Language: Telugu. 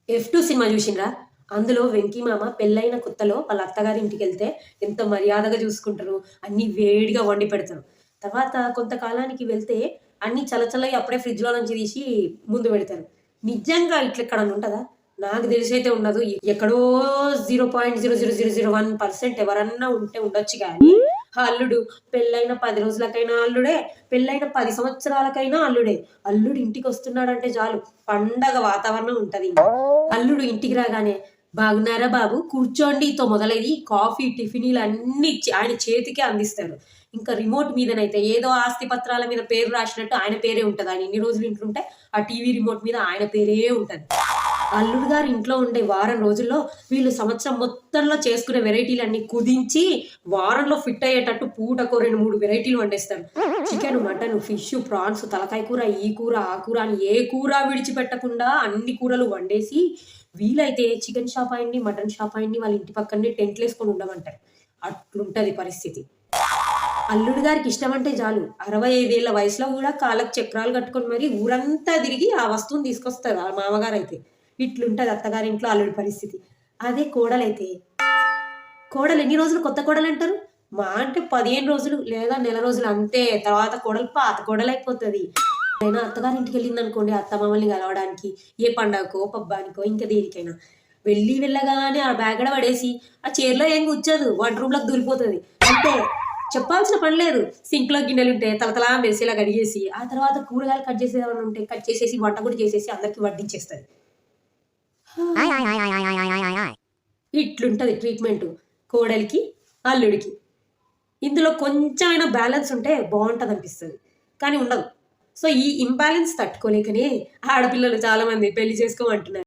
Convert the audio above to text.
F2 cinema జూషిండ్రా? అందులో 'వెంకి మామ' పెళ్లైన కొత్తలో వాళ్ళ అత్తగారి ఇంటికెళ్తే ఎంత మర్యాదగా జూసుకుంటరు. అన్నీ వేడిగా వండి పెడతారు. తర్వాత కొంతకాలానికి వెళ్తే అన్నీ చల్లచల్లయి అప్పుడే ఫ్రిడ్జ్‌లో నుంచి తీసి ముందు పెడతారు. నిజంగా ఇట్లెక్కడన్నా ఉంటదా? నాకు తెలిసైతే ఉండదు. ఎక్కడో 0.00001% ఎవరన్నా ఉంటే ఉండొచ్చు గానీ, ఆ అల్లుడు పెళ్లైన 10 రోజులకైనా అల్లుడే, పెళ్లైన 10 సంవత్సరాలకైనా అల్లుడే. అల్లుడు ఇంటికొస్తున్నాడంటే చాలు పండగ వాతావరణం ఉంటదింక. అల్లుడు ఇంటికి రాగానే "బాగున్నారా బాబు? కూర్చోండితో" మొదలయ్యి కాఫీ, టిఫినీలన్నీ ఆయన చేతికే అందిస్తారు. ఇంకా రిమోట్ మీదనైతే ఏదో ఆస్తి పత్రాల మీద పేరు రాసినట్టు ఆయన పేరే ఉంటది. ఆయన ఎన్ని రోజులు ఇంట్లుంటే ఆ టీవీ రిమోట్ మీద ఆయన పేరే ఉంటది. అల్లుడు గారు ఇంట్లో ఉండే వారం రోజుల్లో వీళ్ళు సంవత్సరం మొత్తంలో చేసుకునే వెరైటీలన్నీ కుదించి వారంలో ఫిట్ అయ్యేటట్టు పూటకో 2, 3 వెరైటీలు వండేస్తారు. చికెను, మటను, ఫిషు, ప్రాన్స్, తలకాయ కూర, ఈ కూర, ఆ కూర అని ఏ కూర విడిచిపెట్టకుండా అన్ని కూరలు వండేసి వీలైతే చికెన్ షాప్ ఆయన్ని, మటన్ షాప్ ఆయన్ని వాళ్ళ ఇంటి పక్కనే టెంట్‌లేసుకొని ఉండమంటారు. అట్లుంటది పరిస్థితి. అల్లుడు గారికి ఇష్టమంటే చాలు 65 ఏళ్ల వయసులో గూడా కాళ్ళకి చక్రాలు కట్టుకొని మరి ఊరంతా తిరిగి ఆ వస్తువుని తీసుకొస్తారు ఆ మామగారైతే. ఇట్లుంటది అత్తగారింట్లో అల్లుడి పరిస్థితి. అదే కోడలైతే కోడలు ఎన్ని రోజులు కొత్త కోడలంటారు? మహా అంటే 15 రోజులు లేదా నెల రోజులు అంతే. తర్వాత కోడలు పాత కోడలైపోతది. అయినా అత్తగారింటికెళ్ళిందనుకోండి అత్తమామల్ని కలవడానికి, ఏ పండగకో, పబ్బానికో ఇంక దేనికైనా. వెళ్ళగానే ఆ బ్యాగడ పడేసి ఆ చైర్‌లో ఏం కూర్చోదు. వంట రూమ్‌లోకి దూరిపోతది. అంతే. చెప్పాల్సిన పని లేదు. సింక్‌లో గిన్నెలుంటే తళతళ మెరిసేలా కడిగేసి, ఆ తర్వాత కూరగాయలు కట్ చేసేదేమన్నా ఉంటే కట్ చేసేసి, వంట కూడా చేసేసి అందరికి వడ్డించేస్తది. ఇట్లుంటది ట్రీట్‌మెంటు కోడలికి, అల్లుడికి. ఇందులో కొంచెమైనా బ్యాలెన్స్ ఉంటే బావుంటదనిపిస్తది. కానీ ఉండదు. సో, ఈ ఇంబాలెన్స్ తట్టుకోలేకనే ఆడపిల్లలు చాలామంది పెళ్లి చేసుకోమంటున్నారు.